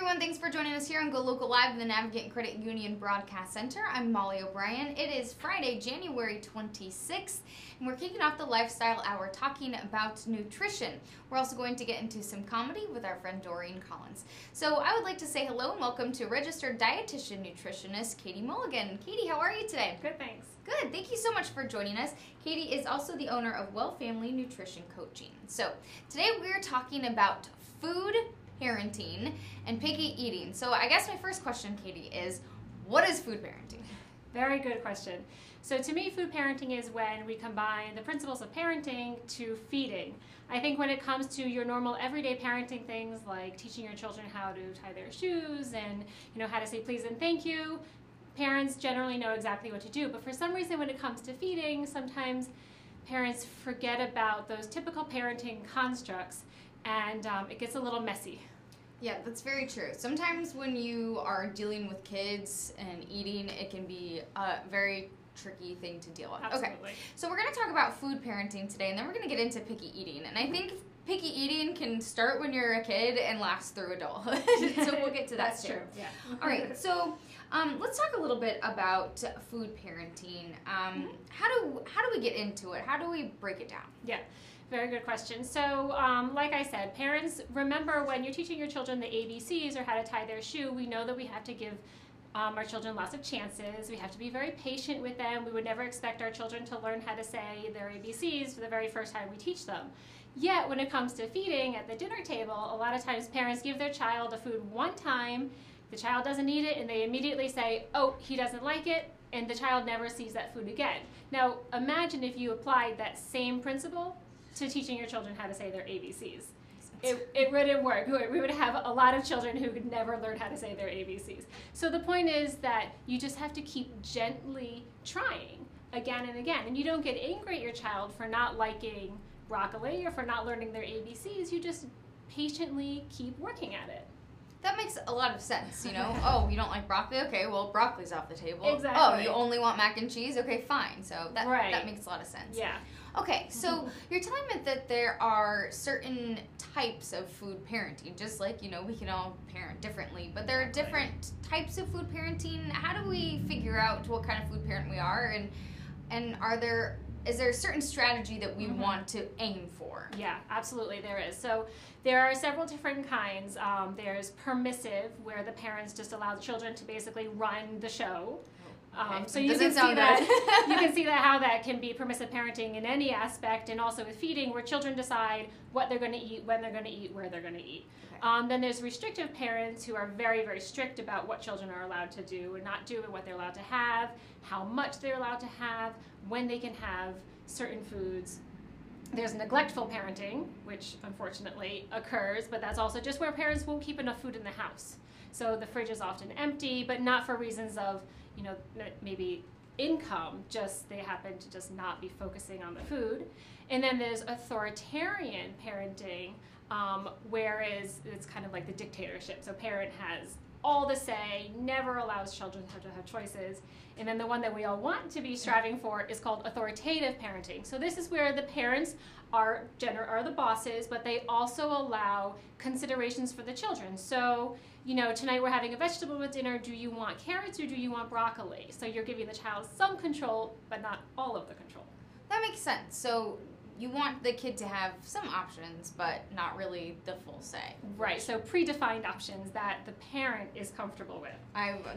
everyone, thanks for joining us here on GoLocal Live in the Navigate Credit Union Broadcast Center. I'm Molly O'Brien. It is Friday, January 26th, and we're kicking off the Lifestyle Hour talking about nutrition. We're also going to get into some comedy with our friend Doreen Collins. So I would like to say hello and welcome to registered dietitian nutritionist Katie Mulligan. Katie, how are you today? Good, thanks. Good. Thank you so much for joining us. Katie is also the owner of Well Family Nutrition Coaching. So today we're talking about food parenting and picky eating. So I guess my first question, Katie, is what is food parenting? Very good question. So to me, food parenting is when we combine the principles of parenting to feeding. I think when it comes to your normal everyday parenting things like teaching your children how to tie their shoes and how to say please and thank you, parents generally know exactly what to do. But for some reason, when it comes to feeding, sometimes parents forget about those typical parenting constructs, and it gets a little messy. Yeah, that's very true. Sometimes when you are dealing with kids and eating, it can be a very tricky thing to deal with. Absolutely. Okay, so we're going to talk about food parenting today, and then we're going to get into picky eating. And I think picky eating can start when you're a kid and last through adulthood. So we'll get to that That's too. true, yeah. All right, so let's talk a little bit about food parenting. How do we get into it? How do we break it down? Yeah. Very good question. So, like I said, parents, remember when you're teaching your children the ABCs or how to tie their shoe, we know that we have to give our children lots of chances. We have to be very patient with them. We would never expect our children to learn how to say their ABCs for the very first time we teach them. Yet, when it comes to feeding at the dinner table, a lot of times parents give their child a food one time, the child doesn't eat it, and they immediately say, oh, he doesn't like it, and the child never sees that food again. Now, imagine if you applied that same principle to teaching your children how to say their ABCs. It wouldn't work. We would have a lot of children who could never learn how to say their ABCs. So the point is that you just have to keep gently trying again and again. And you don't get angry at your child for not liking broccoli or for not learning their ABCs. You just patiently keep working at it. That makes a lot of sense, Oh, you don't like broccoli? Okay, well, broccoli's off the table. Exactly. Oh, you only want mac and cheese? Okay, fine. So that makes a lot of sense. Yeah. Okay, so you're telling me that there are certain types of food parenting, just like, we can all parent differently, but there are different types of food parenting. How do we figure out what kind of food parent we are, and is there a certain strategy that we want to aim for? Yeah, absolutely there is. So there are several different kinds. There's permissive, where the parents just allow the children to basically run the show. Okay. So you can see that you can see that how that can be permissive parenting in any aspect, and also with feeding, where children decide what they're going to eat, when they're going to eat, where they're going to eat. Okay. Then there's restrictive parents who are very, very strict about what children are allowed to do and not do, and what they're allowed to have, how much they're allowed to have, when they can have certain foods. There's neglectful parenting, which unfortunately occurs, but that's also just where parents won't keep enough food in the house. So the fridge is often empty, but not for reasons of maybe income, just they happen to just not be focusing on the food. And then there's authoritarian parenting, whereas it's kind of like the dictatorship. So parent has all the say, never allows children to have choices. And then the one that we all want to be striving for is called authoritative parenting. So this is where the parents are the bosses, but they also allow considerations for the children. So, tonight we're having a vegetable with dinner. Do you want carrots or do you want broccoli? So you're giving the child some control, but not all of the control. That makes sense. So you want the kid to have some options, but not really the full say. Right. So predefined options that the parent is comfortable with.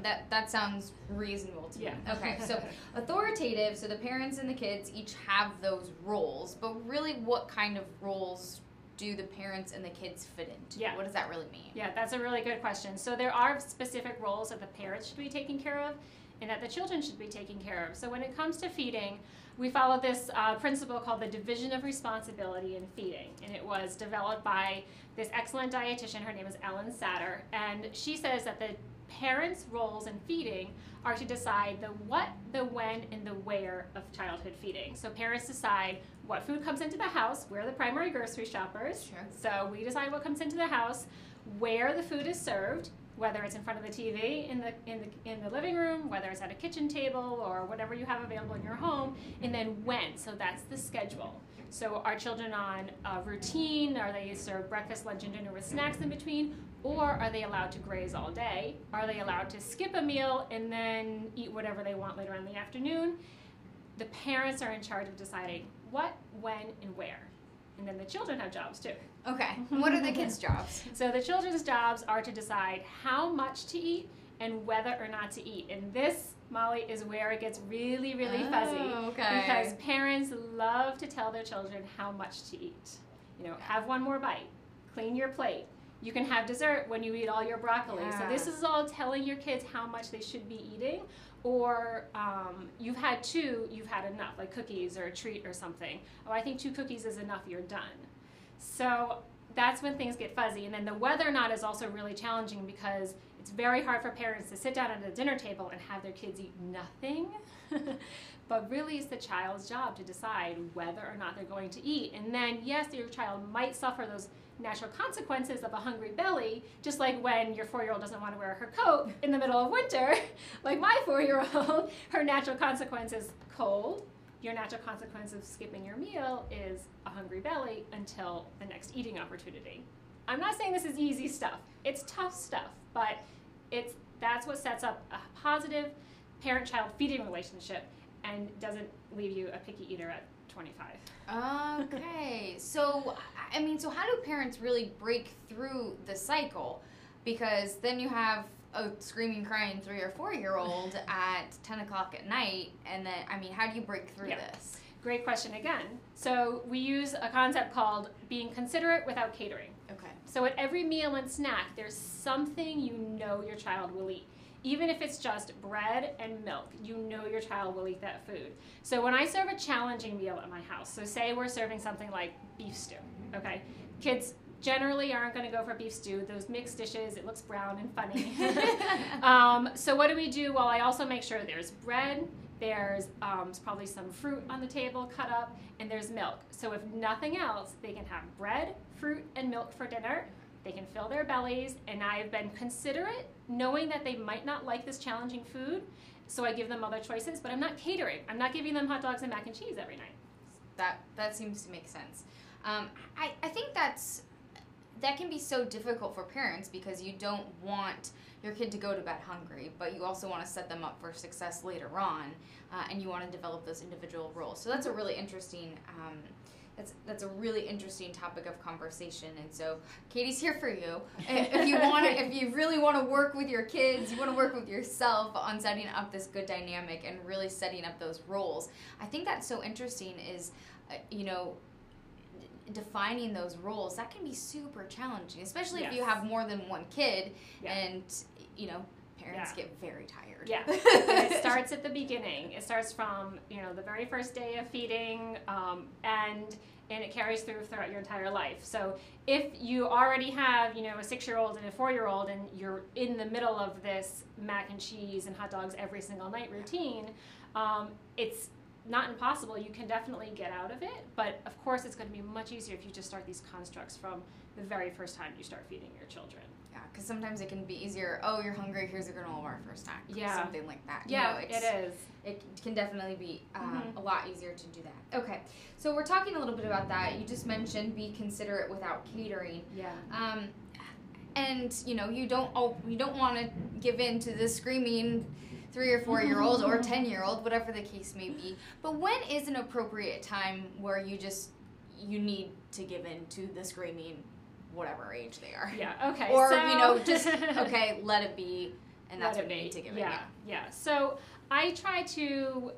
That sounds reasonable to me. Yeah. Okay. So authoritative. So the parents and the kids each have those roles, but really, what kind of roles do the parents and the kids fit into? Yeah. What does that really mean? Yeah, that's a really good question. So there are specific roles that the parents should be taking care of and that the children should be taking care of. So when it comes to feeding, we follow this principle called the division of responsibility in feeding. And it was developed by this excellent dietitian. Her name is Ellen Satter. And she says that the parents' roles in feeding are to decide the what, the when, and the where of childhood feeding. So parents decide what food comes into the house. We're the primary grocery shoppers. Sure. So we decide what comes into the house, where the food is served, whether it's in front of the TV in the living room, whether it's at a kitchen table or whatever you have available in your home, and then when. So that's the schedule. So are children on a routine? Are they served breakfast, lunch, and dinner with snacks in between? Or are they allowed to graze all day? Are they allowed to skip a meal and then eat whatever they want later in the afternoon? The parents are in charge of deciding what, when, and where. And then the children have jobs too. Okay. What are the kids' jobs? So the children's jobs are to decide how much to eat and whether or not to eat. And this, Molly, is where it gets really, really fuzzy. Okay. Because parents love to tell their children how much to eat. You know, have one more bite, clean your plate. You can have dessert when you eat all your broccoli. Yeah. So this is all telling your kids how much they should be eating. Or you've had two, you've had enough, like cookies or a treat or something. Oh, I think 2 cookies is enough, you're done. So that's when things get fuzzy. And then the whether or not is also really challenging because it's very hard for parents to sit down at a dinner table and have their kids eat nothing. But really it's the child's job to decide whether or not they're going to eat. And then, yes, your child might suffer those natural consequences of a hungry belly, just like when your 4-year-old doesn't want to wear her coat in the middle of winter, like my 4-year-old, her natural consequence is cold. Your natural consequence of skipping your meal is a hungry belly until the next eating opportunity. I'm not saying this is easy stuff. It's tough stuff, but that's what sets up a positive parent-child feeding relationship and doesn't leave you a picky eater at 25. Okay. So how do parents really break through the cycle? Because then you have a screaming, crying 3 or 4-year-old at 10 o'clock at night, and then, how do you break through this? Great question again. So we use a concept called being considerate without catering. Okay. So at every meal and snack, there's something you know your child will eat. Even if it's just bread and milk, you know your child will eat that food. So when I serve a challenging meal at my house, so say we're serving something like beef stew, okay? Kids generally aren't going to go for beef stew. Those mixed dishes, it looks brown and funny. So what do we do? Well, I also make sure there's bread, there's probably some fruit on the table cut up, and there's milk. So if nothing else, they can have bread, fruit, and milk for dinner. They can fill their bellies, and I've been considerate, knowing that they might not like this challenging food, so I give them other choices, but I'm not catering. I'm not giving them hot dogs and mac and cheese every night. That seems to make sense. I think that can be so difficult for parents because you don't want your kid to go to bed hungry, but you also want to set them up for success later on, and you want to develop those individual roles. So that's a really interesting that's a really interesting topic of conversation. And so Katie's here for you. If you really want to work with your kids, you want to work with yourself on setting up this good dynamic and really setting up those roles. I think that's so interesting is, defining those roles. That can be super challenging, especially if you have more than one kid and, parents get very tired. Yeah, and it starts at the beginning. It starts from, the very first day of feeding, and it carries throughout your entire life. So if you already have, a 6-year-old and a 4-year-old, and you're in the middle of this mac and cheese and hot dogs every single night routine, it's not impossible. You can definitely get out of it, but of course it's going to be much easier if you just start these constructs from the very first time you start feeding your children. Yeah, because sometimes it can be easier. Oh, you're hungry. Here's a granola bar for a snack. Yeah, something like that. Yeah, it is. It can definitely be a lot easier to do that. Okay, so we're talking a little bit about that. You just mentioned be considerate without catering. Yeah. And you don't want to give in to the screaming 3 or 4-year-old or 10-year-old, whatever the case may be. But when is an appropriate time where you need to give in to the screaming, whatever age they are? Yeah. Okay. Or so, just okay, let it be, and that's when you need to give in. Yeah. So I try to.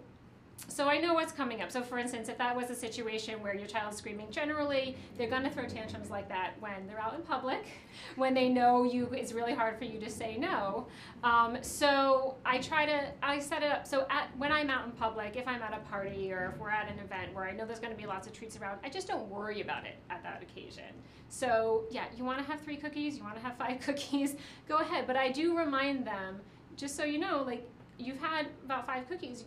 So I know what's coming up. So for instance, if that was a situation where your child's screaming generally, they're going to throw tantrums like that when they're out in public, when they know it's really hard for you to say no. So I set it up. So when I'm out in public, if I'm at a party or if we're at an event where I know there's going to be lots of treats around, I just don't worry about it at that occasion. So yeah, you want to have 3 cookies, you want to have 5 cookies, go ahead. But I do remind them, just so you know, like you've had about 5 cookies,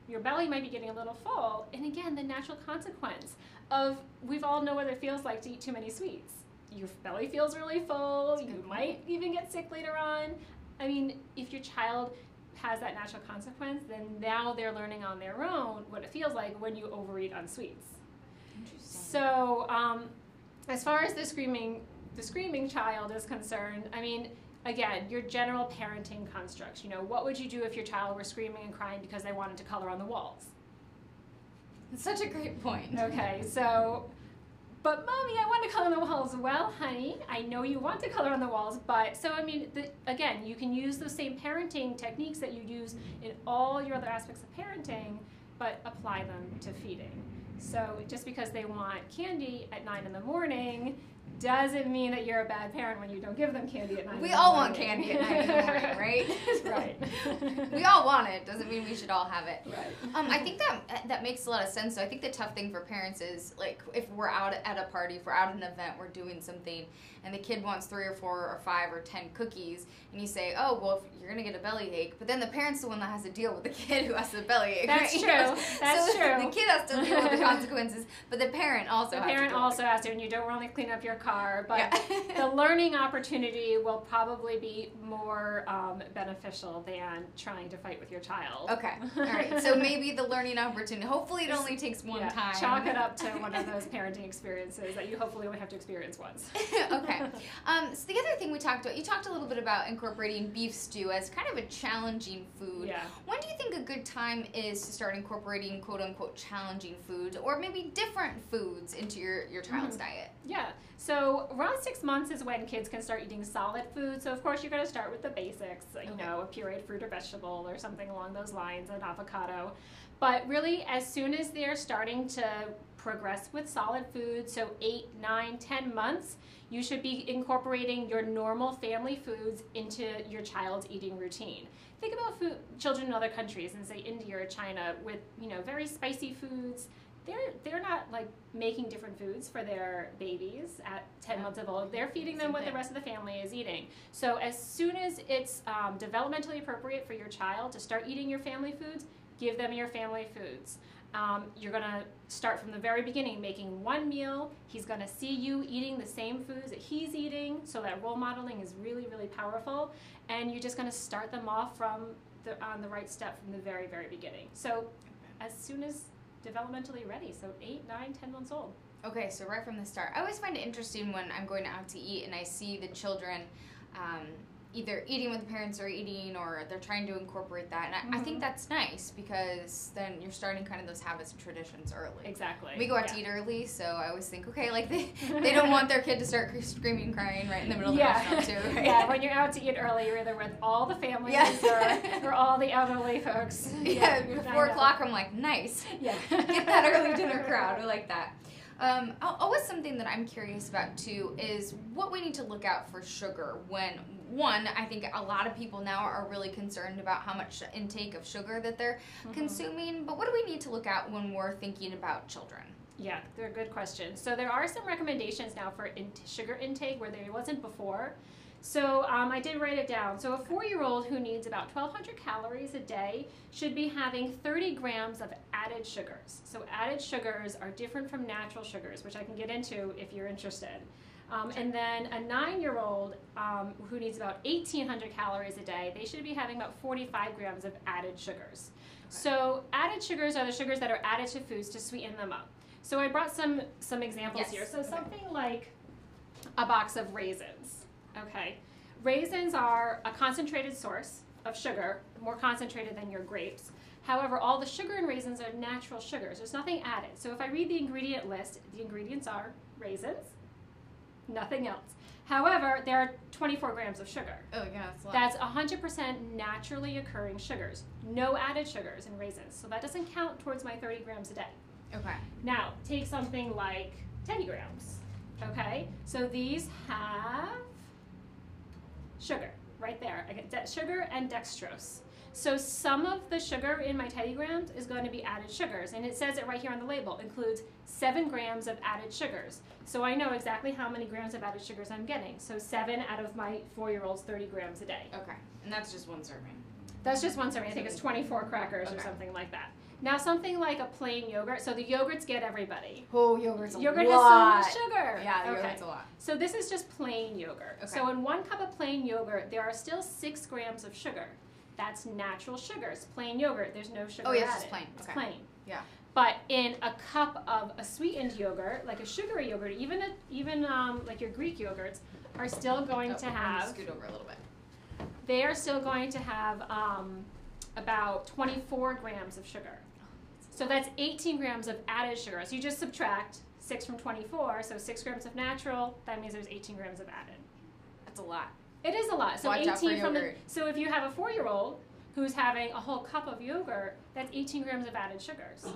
your belly might be getting a little full. And again, the natural consequence of, we've all know what it feels like to eat too many sweets. Your belly feels really full. You might even get sick later on. I mean, if your child has that natural consequence, then now they're learning on their own what it feels like when you overeat on sweets. So as far as the screaming child is concerned, I mean, again, your general parenting constructs. You know, what would you do if your child were screaming and crying because they wanted to color on the walls? It's such a great point. Okay, so, but Mommy, I want to color on the walls. Well, honey, I know you want to color on the walls, but, so I mean, again, you can use those same parenting techniques that you use in all your other aspects of parenting, but apply them to feeding. So just because they want candy at 9 in the morning doesn't mean that you're a bad parent when you don't give them candy at 9 in the morning. We all want candy at 9 in the morning, right? Right. We all want it. Doesn't mean we should all have it. Right. I think that makes a lot of sense. So I think the tough thing for parents is, like, if we're out at a party, if we're out at an event, we're doing something, and the kid wants 3 or 4 or 5 or 10 cookies, and you say, oh, well, you're going to get a bellyache, but then the parent's the one that has to deal with the kid who has the bellyache. That's right? true. That's so true. The kid has to deal with the consequences, but the parent also has to. The parent also has to, and you don't want to clean up your car, but yeah. The learning opportunity will probably be more beneficial than trying to fight with your child. Okay. All right. So maybe the learning opportunity, hopefully it only takes one time. Chalk it up to one of those parenting experiences that you hopefully only have to experience once. Okay. So the other thing we talked about, you talked a little bit about incorporating beef stew as kind of a challenging food. Yeah. When do you think a good time is to start incorporating quote-unquote challenging food or maybe different foods into your child's diet? Yeah. So around 6 months is when kids can start eating solid food. So of course you're going to start with the basics, you know, a pureed fruit or vegetable or something along those lines, an avocado. But really, as soon as they're starting to progress with solid food, so 8, 9, 10 months, you should be incorporating your normal family foods into your child's eating routine. Think about children in other countries, and say India or China, with, you know, very spicy foods. They're not like making different foods for their babies at 10 months of old. They're feeding them what the rest of the family is eating. So as soon as it's developmentally appropriate for your child to start eating your family foods, give them your family foods. You're going to start from the very beginning, making one meal. He's going to see you eating the same foods that he's eating, so that role modeling is really, really powerful. And you're just going to start them off on the right step from the very, very beginning. So as soon as developmentally ready, so 8, 9, 10 months old. Okay, so right from the start. I always find it interesting when I'm going out to eat and I see the children either eating with the parents or eating, or they're trying to incorporate that. And I think that's nice, because then you're starting kind of those habits and traditions early. Exactly. We go out to eat early, so I always think, okay, like they don't want their kid to start screaming and crying right in the middle of the restaurant too, right? Yeah, when you're out to eat early, you're either with all the families or all the elderly folks. Yeah, 4 o'clock, I'm like, nice. Yeah. Get that early dinner crowd. I like that. Always something that I'm curious about too is what we need to look out for sugar when, one, I think a lot of people now are really concerned about how much intake of sugar that they're consuming, but what do we need to look out when we're thinking about children? Yeah, they're a good question. So there are some recommendations now for sugar intake where there wasn't before. So I did write it down. So a 4-year-old who needs about 1,200 calories a day should be having 30 grams of added sugars. So added sugars are different from natural sugars, which I can get into if you're interested. And then a 9-year-old who needs about 1,800 calories a day, they should be having about 45 grams of added sugars. So added sugars are the sugars that are added to foods to sweeten them up. So I brought some examples here. So something like a box of raisins. Okay, raisins are a concentrated source of sugar, more concentrated than your grapes. However, all the sugar in raisins are natural sugars. There's nothing added. So if I read the ingredient list, the ingredients are raisins, nothing else. However, there are 24 grams of sugar. Oh, yeah, that's a lot. That's 100% naturally occurring sugars. No added sugars in raisins. So that doesn't count towards my 30 grams a day. Okay. Now, take something like 10 grams. Okay, so these have sugar right there. I get sugar and dextrose. So some of the sugar in my Teddy Grams is going to be added sugars, and it says it right here on the label, includes 7 grams of added sugars. So I know exactly how many grams of added sugars I'm getting. So 7 out of my 4-year-old's 30 grams a day. Okay, and that's just one serving. That's just one serving. I think it's 24 crackers or something like that. Now something like a plain yogurt. So the yogurts get everybody. Oh, yogurt has so much sugar. Yeah, yogurt's a lot. So this is just plain yogurt. Okay. So in 1 cup of plain yogurt, there are still 6 grams of sugar. That's natural sugars. Plain yogurt, there's no sugar added. It's just plain. It's plain. Yeah. But in a cup of a sweetened yogurt, like a sugary yogurt, even like your Greek yogurts, are still going to have. Scoot over a little bit. They are still going to have about 24 grams of sugar. So that's 18 grams of added sugar. So you just subtract 6 from 24, so 6 grams of natural. That means there's 18 grams of added. That's a lot. It is a lot. So Watch out for 18 from the. yogurt. So if you have a 4-year-old who's having a whole cup of yogurt, that's 18 grams of added sugars.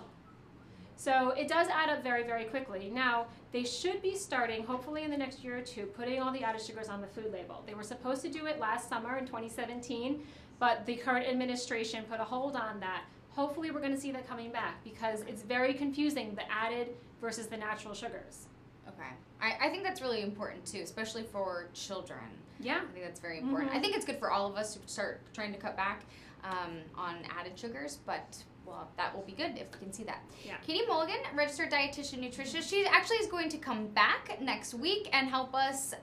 So it does add up very, very quickly. Now, they should be starting, hopefully in the next year or two, putting all the added sugars on the food label. They were supposed to do it last summer in 2017, but the current administration put a hold on that. Hopefully we're going to see that coming back because it's very confusing, the added versus the natural sugars. Okay. I think that's really important too, especially for children. Yeah. I think that's very important. I think it's good for all of us to start trying to cut back on added sugars, but well, that will be good if we can see that. Yeah. Katie Mulligan, registered dietitian nutritionist, she actually is going to come back next week and help us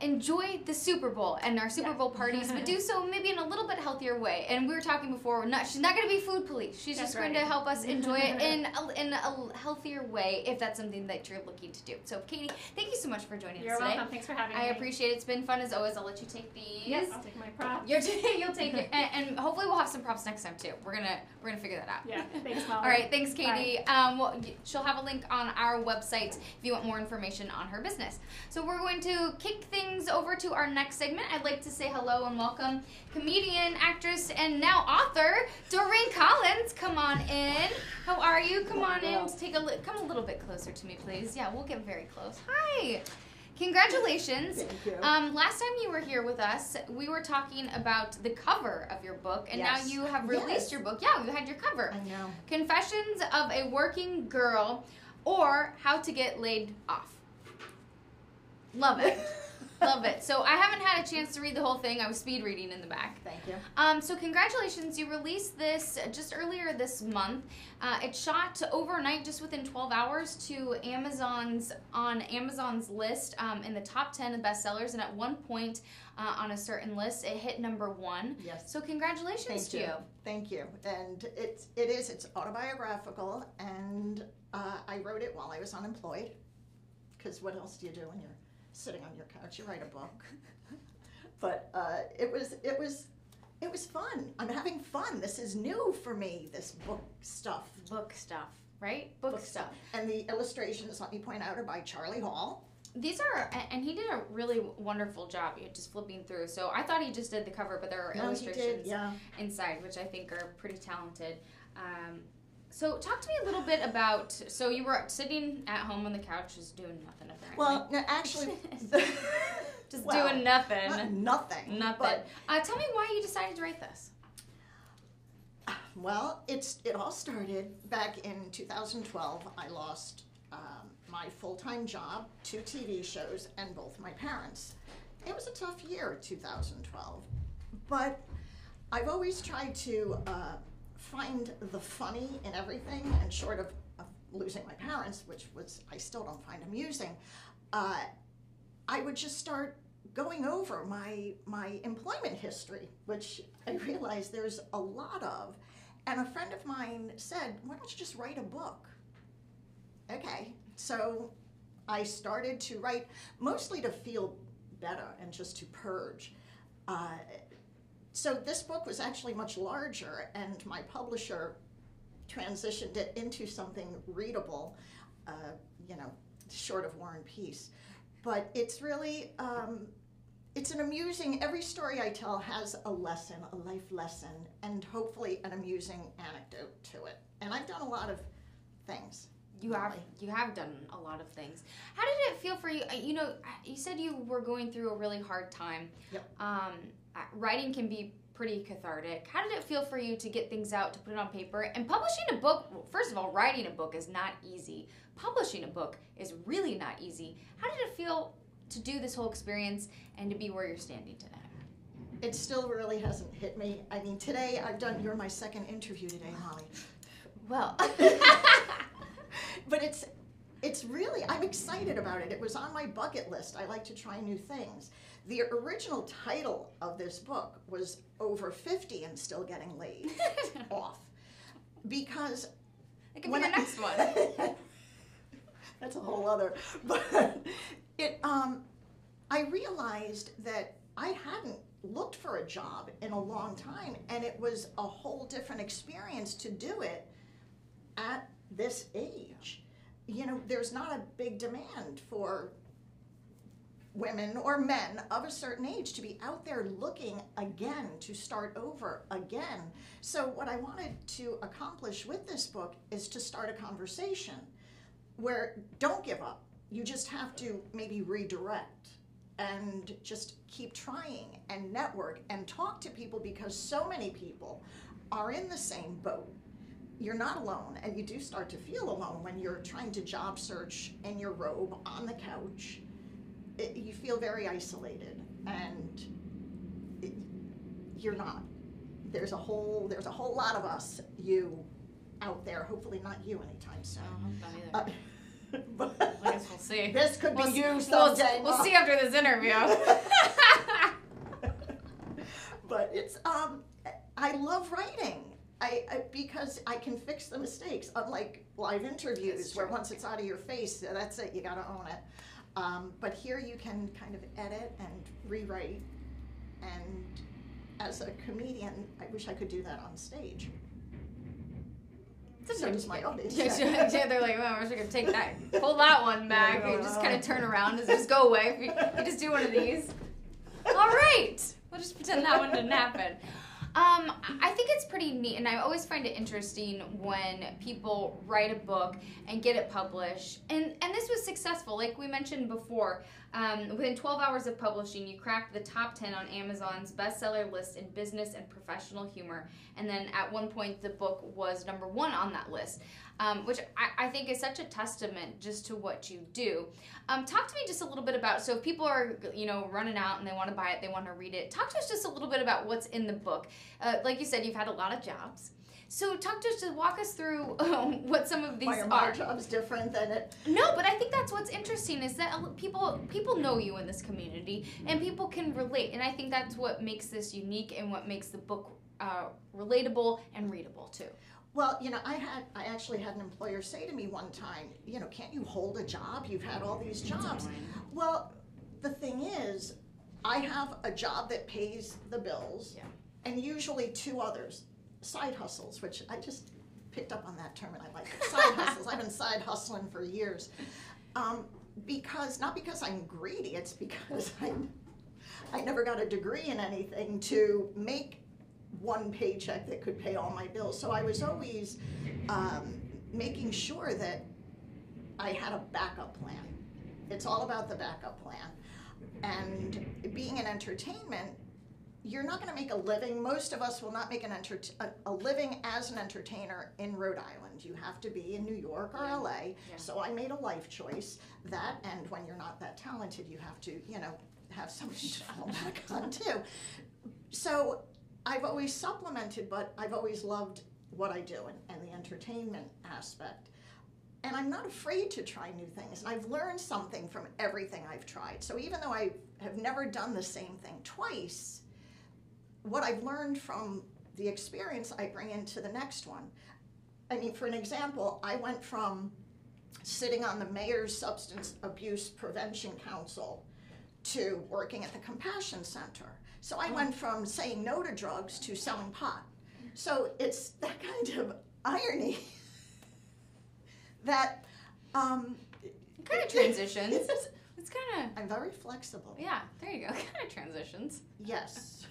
enjoy the Super Bowl and our Super Bowl parties, but do so maybe in a little bit healthier way. And we were talking before, she's not going to be food police. She's just going to help us enjoy it in a healthier way if that's something that you're looking to do. So, Katie, thank you so much for joining us today. You're welcome. Thanks for having me. I appreciate it. It's been fun as always. I'll let you take these. Yes, I'll take my props. You'll take it, and hopefully we'll have some props next time too. We're gonna figure that out. Yeah. Thanks, Molly. All right. Thanks, Katie. She'll have a link on our website if you want more information on her business. So we're going to kick things over to our next segment. I'd like to say hello and welcome comedian, actress, and now author Doreen Collins. Come on in. How are you? Come on in. Come a little bit closer to me, please. Yeah, we'll get very close. Hi. Congratulations. Thank you. Last time you were here with us, we were talking about the cover of your book, and now you have released your book. Yeah, you had your cover. I know. Confessions of a Working Girl, or How to Get Laid Off. Love it. Love it. So I haven't had a chance to read the whole thing. I was speed reading in the back. Thank you. So congratulations. You released this just earlier this month. It shot overnight, just within 12 hours, to Amazon's list in the top 10 of bestsellers. And at one point on a certain list, it hit #1. Yes. So congratulations to you. Thank you. And it's autobiographical, and I wrote it while I was unemployed. Because what else do you do when you're sitting on your couch? You write a book. But it was fun. I'm having fun. This is new for me, this book stuff. Book stuff, right? Book stuff. And the illustrations, let me point out, are by Charlie Hall. These are, and he did a really wonderful job just flipping through. So I thought he just did the cover, but there are illustrations inside, which I think are pretty talented. So talk to me a little bit about, so you were sitting at home on the couch just doing nothing apparently. Well, no, actually. Just doing nothing. Nothing. But, tell me why you decided to write this. Well, it all started back in 2012. I lost my full-time job, 2 TV shows, and both my parents. It was a tough year, 2012. But I've always tried to find the funny in everything, and short of losing my parents, which I still don't find amusing, I would just start going over my employment history, which I realized there's a lot of. And a friend of mine said, why don't you just write a book? Okay, so I started to write, mostly to feel better and just to purge. So this book was actually much larger, and my publisher transitioned it into something readable, short of War and Peace. But it's really, it's an amusing, every story I tell has a lesson, a life lesson, and hopefully an amusing anecdote to it. And I've done a lot of things. You have done a lot of things. How did it feel for you? You said you were going through a really hard time. Yep. Writing can be pretty cathartic. How did it feel for you to get things out, to put it on paper? And publishing a book, well, first of all, writing a book is not easy. Publishing a book is really not easy. How did it feel to do this whole experience and to be where you're standing today? It still really hasn't hit me. I mean, today you're my second interview today, Molly. Well. But it's really, I'm excited about it. It was on my bucket list. I like to try new things. The original title of this book was Over 50 and Still Getting Laid Off. because it could be the next one. That's a whole other. But I realized that I hadn't looked for a job in a long time, and it was a whole different experience to do it at this age. You know, there's not a big demand for women or men of a certain age to be out there looking again, to start over again. So what I wanted to accomplish with this book is to start a conversation where don't give up. You just have to maybe redirect and just keep trying and network and talk to people, because so many people are in the same boat. You're not alone, and you do start to feel alone when you're trying to job search in your robe on the couch. You feel very isolated, and you're not. There's a whole lot of us, you out there. Hopefully not you anytime soon. Not either. But I guess we'll see. This could be you someday. We'll see after this interview. But it's I love writing. Because I can fix the mistakes, unlike live interviews where once it's out of your face, that's it, you gotta own it. But here you can kind of edit and rewrite, and as a comedian, I wish I could do that on stage. So does my audience. Yeah, they're like, well, we're just gonna take that, pull that one back, and just kind of turn around and just go away. If you just do one of these. All right, we'll just pretend that one didn't happen. I think it's pretty neat, and I always find it interesting when people write a book and get it published. And this was successful, like we mentioned before. Within 12 hours of publishing, you cracked the top 10 on Amazon's bestseller list in business and professional humor. And then at one point, the book was #1 on that list, which I think is such a testament just to what you do. Talk to me just a little bit about, so if people are, running out and they want to buy it, they want to read it, talk to us just a little bit about what's in the book. Like you said, you've had a lot of jobs. So talk to us, just walk us through what some of these are. Why are my jobs different than it? No, but I think that's what's interesting, is that people know you in this community, and people can relate. And I think that's what makes this unique and what makes the book relatable and readable too. Well, I actually had an employer say to me one time, can't you hold a job? You've had all these jobs. Well, the thing is, I have a job that pays the bills, and usually 2 others. Side hustles, which I just picked up on that term and I like it. Side hustles. I've been side hustling for years. Not because I'm greedy, it's because I never got a degree in anything to make one paycheck that could pay all my bills. So I was always making sure that I had a backup plan. It's all about the backup plan. And being in entertainment, you're not going to make a living. Most of us will not make a living as an entertainer in Rhode Island. You have to be in New York or LA. Yeah. So I made a life choice. That, and when you're not that talented, you have to, have something to fall back on too. So I've always supplemented, but I've always loved what I do and the entertainment aspect. And I'm not afraid to try new things. And I've learned something from everything I've tried. So even though I have never done the same thing twice, what I've learned from the experience, I bring into the next one. I mean, for an example, I went from sitting on the Mayor's Substance Abuse Prevention Council to working at the Compassion Center. So I went from saying no to drugs to selling pot. So it's that kind of irony that it kind of transitions. It's kind of... I'm very flexible. Yeah, there you go. Kind of transitions. Yes.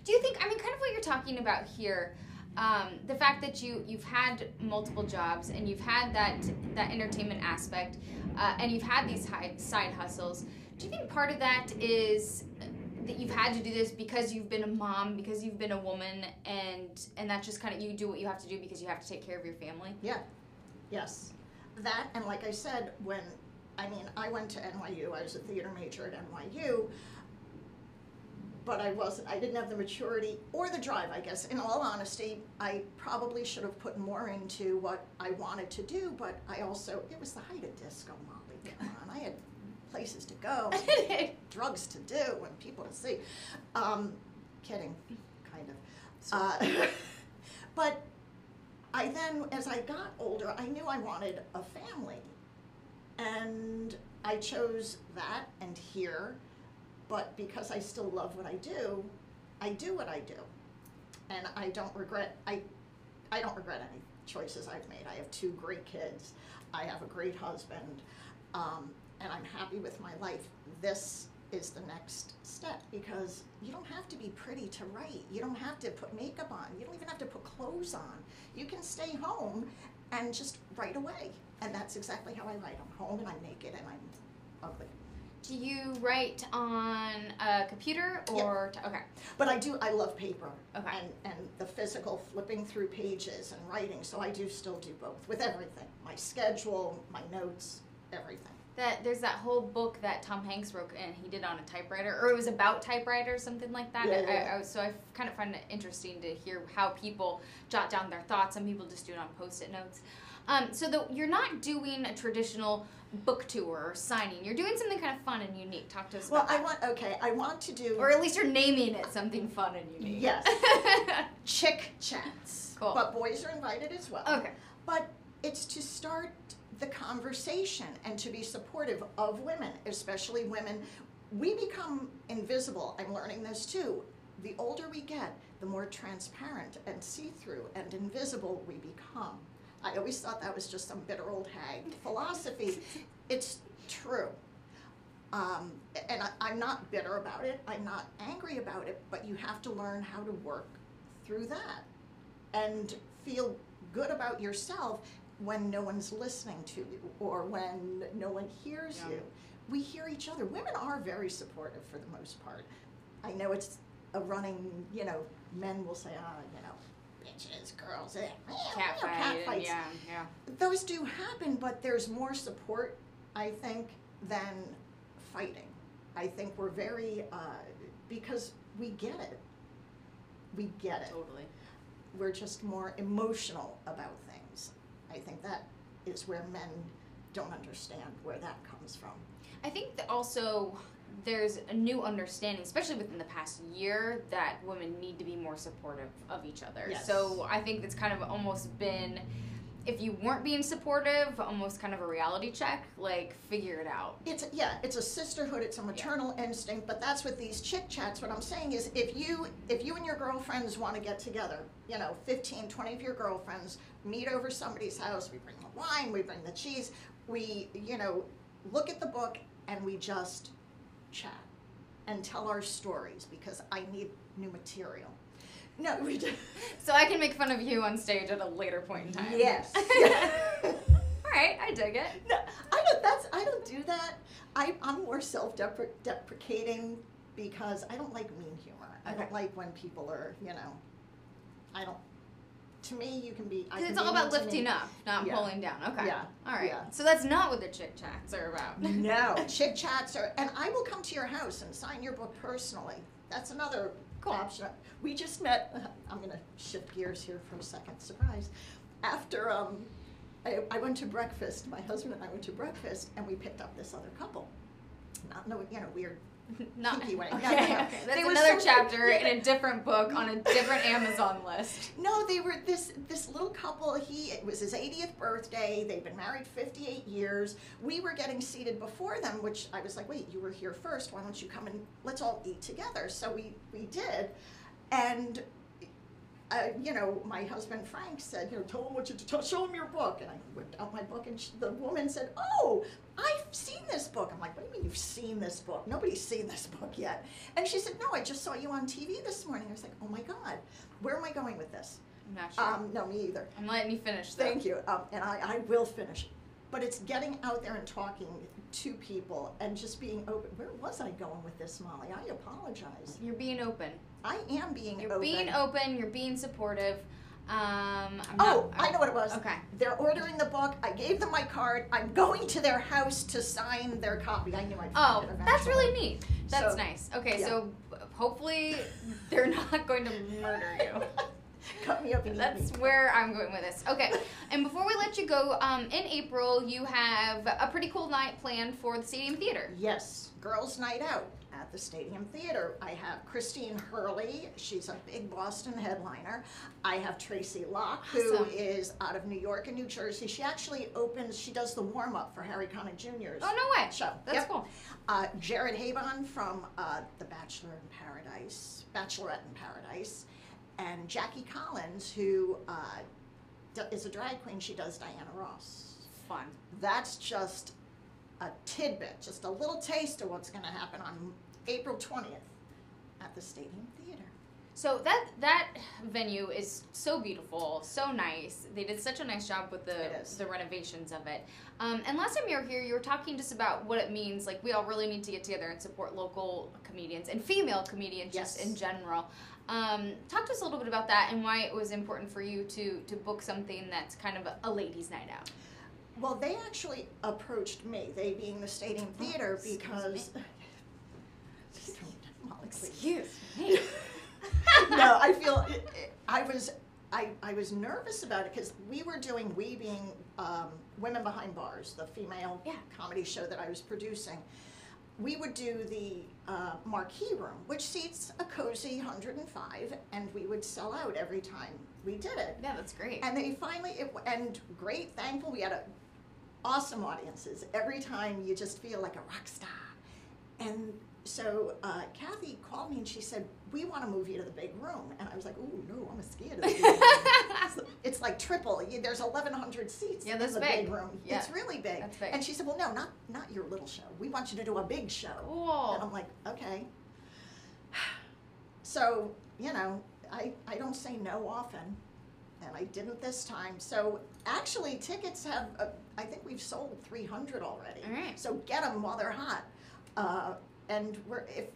Do you think, kind of what you're talking about here, the fact that you've had multiple jobs and you've had that entertainment aspect, and you've had these side hustles, do you think part of that is that you've had to do this because you've been a mom, because you've been a woman, and that's just kind of, you do what you have to do because you have to take care of your family? Yeah. Yes. That, and like I said, I went to NYU, I was a theater major at NYU, but I didn't have the maturity or the drive, I guess. In all honesty, I probably should have put more into what I wanted to do, but it was the height of disco, Molly, come on. I had places to go, drugs to do, and people to see. Kidding, kind of. But I then, as I got older, I knew I wanted a family. And I chose that and here, but because I still love what I do what I do. And I don't regret any choices I've made. I have 2 great kids. I have a great husband. And I'm happy with my life. This is the next step, because you don't have to be pretty to write. You don't have to put makeup on. You don't even have to put clothes on. You can stay home and just write away. And that's exactly how I write. I'm home and I'm naked and I'm ugly. Do you write on a computer or okay? But I love paper. Okay. And the physical flipping through pages and writing. So I do still do both with everything. My schedule, my notes, everything. There's that whole book that Tom Hanks wrote and he did on a typewriter, or it was about typewriters, something like that. Yeah. So I kind of find it interesting to hear how people jot down their thoughts. Some people just do it on Post-it notes. So you're not doing a traditional book tour or signing. You're doing something kind of fun and unique. Talk to us about that. I want to do... Or at least you're naming it something fun and unique. Yes. Chick chats. Cool. But boys are invited as well. Okay. But it's to start the conversation and to be supportive of women, especially women. We become invisible. I'm learning this too. The older we get, the more transparent and see-through and invisible we become. I always thought that was just some bitter old hag philosophy. It's true. And I'm not bitter about it. I'm not angry about it, but you have to learn how to work through that and feel good about yourself when no one's listening to you or when no one hears you. We hear each other. Women are very supportive for the most part. I know it's a running, men will say, bitches, girls, cat fights. Yeah. Those do happen, but there's more support, I think, than fighting. I think we're very, because we get it. We get it. Totally. We're just more emotional about things. I think that is where men don't understand where that comes from. I think that also there's a new understanding, especially within the past year, that women need to be more supportive of each other. Yes. So I think it's kind of almost been, if you weren't being supportive, almost kind of a reality check, like figure it out. It's a sisterhood, it's a maternal instinct, but that's with these chick chats. What I'm saying is if you and your girlfriends want to get together, 15, 20 of your girlfriends meet over somebody's house, we bring the wine, we bring the cheese, we, look at the book and we just chat and tell our stories because I need new material. No, we do. So I can make fun of you on stage at a later point in time. Yes. All right, I dig it. No, I don't do that. I'm more self-deprecating because I don't like mean humor. I don't like when people are, I don't. To me, you can be. It's all about lifting up, not pulling down. Okay. Yeah. All right. Yeah. So that's not what the chick chats are about. No, chick chats are, and I will come to your house and sign your book personally. That's another option. We just met. I'm going to shift gears here for a second. Surprise. After I went to breakfast. My husband and I went to breakfast, and we picked up this other couple. Not in a weird. Not kinky way. Okay. No. That's another chapter in a different book on a different Amazon list. No, they were this little couple. It was his 80th birthday. They've been married 58 years. We were getting seated before them, which I was like, wait, you were here first. Why don't you come and let's all eat together? So we did, and my husband Frank said, tell them what you do. Show them your book. And I whipped out my book, and the woman said, oh, I've seen this book. I'm like, what do you mean you've seen this book? Nobody's seen this book yet. And she said, no, I just saw you on TV this morning. I was like, oh my God, where am I going with this? I'm not sure. No, me either. I'm letting you finish, though. Thank you. And I will finish. But it's getting out there and talking to people and just being open. Where was I going with this, Molly? I apologize. You're being open. I am being open. You're being open. You're being supportive. I know what it was. Okay. They're ordering the book. I gave them my card. I'm going to their house to sign their copy. I knew I'd find it eventually. That's really neat. That's So, nice. Okay, yeah. so hopefully they're not going to murder you. Cut me up and eat That's me. where I'm going with this. Okay, and before we let you go, in April you have a pretty cool night planned for the Stadium Theater. Yes, Girls' Night Out at the Stadium Theater. I have Christine Hurley. She's a big Boston headliner. I have Tracy Locke, who Awesome. is out of New York and New Jersey. She actually she does the warm-up for Harry Connick Jr.'s Oh, no way. show. That's cool. Jared Habon from The Bachelorette in Paradise, and Jackie Collins, who is a drag queen. She does Diana Ross. Fun. That's just a tidbit, just a little taste of what's going to happen on April 20th at the Stadium Theater. So that venue is so beautiful, so nice. They did such a nice job with the renovations of it. And last time you were here, you were talking just about what it means. Like, we all really need to get together and support local comedians and female comedians just in general. Talk to us a little bit about that and why it was important for you to book something that's kind of a ladies' night out. Well, they actually approached me, they being the Stadium Theater, because... Excuse me. No, I feel I was nervous about it because we being Women Behind Bars, the female comedy show that I was producing. We would do the marquee room, which seats a cozy 105, and we would sell out every time we did it. Yeah, that's great. And they finally, great, thankful, we had awesome audiences. Every time you just feel like a rock star. And so Kathy called me and she said, we want to move you to the big room. And I was like, ooh, no, I'm scared of the big room. It's like triple. There's 1,100 seats in the big room. Yeah. It's really big. That's big. And she said, well, no, not your little show. We want you to do a big show. Cool. And I'm like, okay. So, I don't say no often. And I didn't this time. So actually, tickets have, I think we've sold 300 already. All right. So get them while they're hot. And if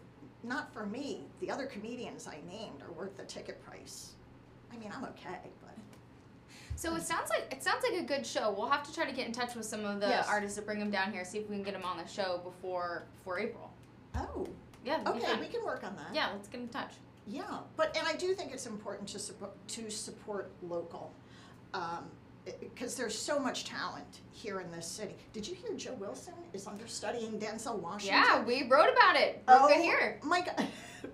not for me, the other comedians I named are worth the ticket price. I mean, I'm okay, but. So it sounds like a good show. We'll have to try to get in touch with some of the artists to bring them down here, see if we can get them on the show before April. Oh. Yeah. Okay, we can work on that. Yeah, let's get in touch. Yeah, and I do think it's important to support local, because there's so much talent here in this city. Did you hear Joe Wilson is understudying Denzel Washington? Yeah, we wrote about it. Broke it here. My God.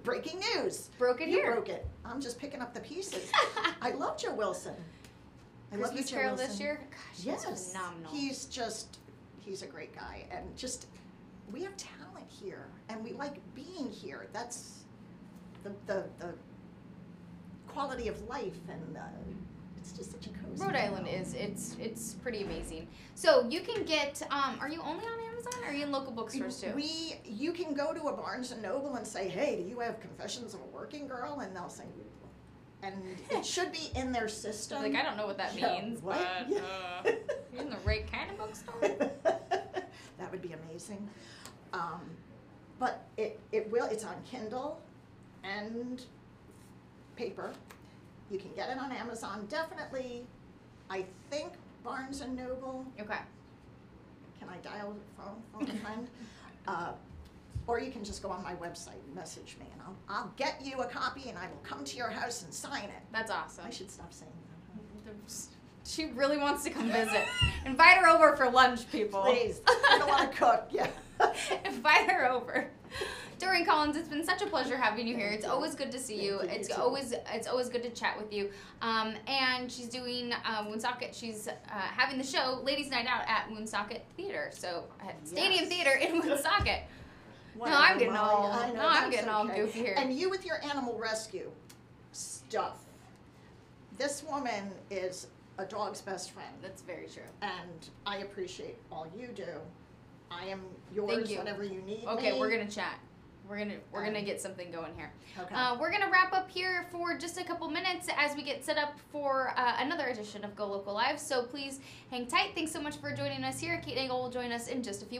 Breaking news. Broke it You here. broke it. I'm just picking up the pieces. I love Joe Wilson. I love you, Christmas Joe Carol Wilson. this year? Gosh, he's phenomenal. He's a great guy. And just, we have talent here. And we like being here. That's the quality of life, and it's just such a cozy. Rhode Island it's pretty amazing. So you can get. Are you only on Amazon? Or are you in local bookstores too? You can go to a Barnes and Noble and say, "Hey, do you have Confessions of a Working Girl?" And they'll say, and it should be in their system. Like, I don't know what that means, what? but you're in the right kind of bookstore. That would be amazing. But it's on Kindle and paper. You can get it on Amazon. Definitely, I think Barnes and Noble. Okay. Can I dial phone a friend? Or you can just go on my website and message me, and I'll get you a copy, and I will come to your house and sign it. That's awesome. I should stop saying that. She really wants to come visit. Invite her over for lunch, people. Please. I don't want to cook. Yeah. Invite her over. Doreen Collins, it's been such a pleasure having you here. It's always good to see you. Thank you. It's always good to chat with you. And she's doing Woonsocket. She's having the show Ladies Night Out at Woonsocket Theater. So at Stadium Theater in Woonsocket. Whatever, I'm getting Molly. all I know, I'm that's getting all okay. goofy here. And you with your animal rescue stuff. This woman is a dog's best friend, That's very true. and I appreciate all you do. I am yours, Thank you. whenever you need Okay, me. we're gonna chat. We're gonna get something going here. Okay. We're gonna wrap up here for just a couple minutes as we get set up for another edition of Go Local Live. So please hang tight. Thanks so much for joining us here. Kate Nagel will join us in just a few.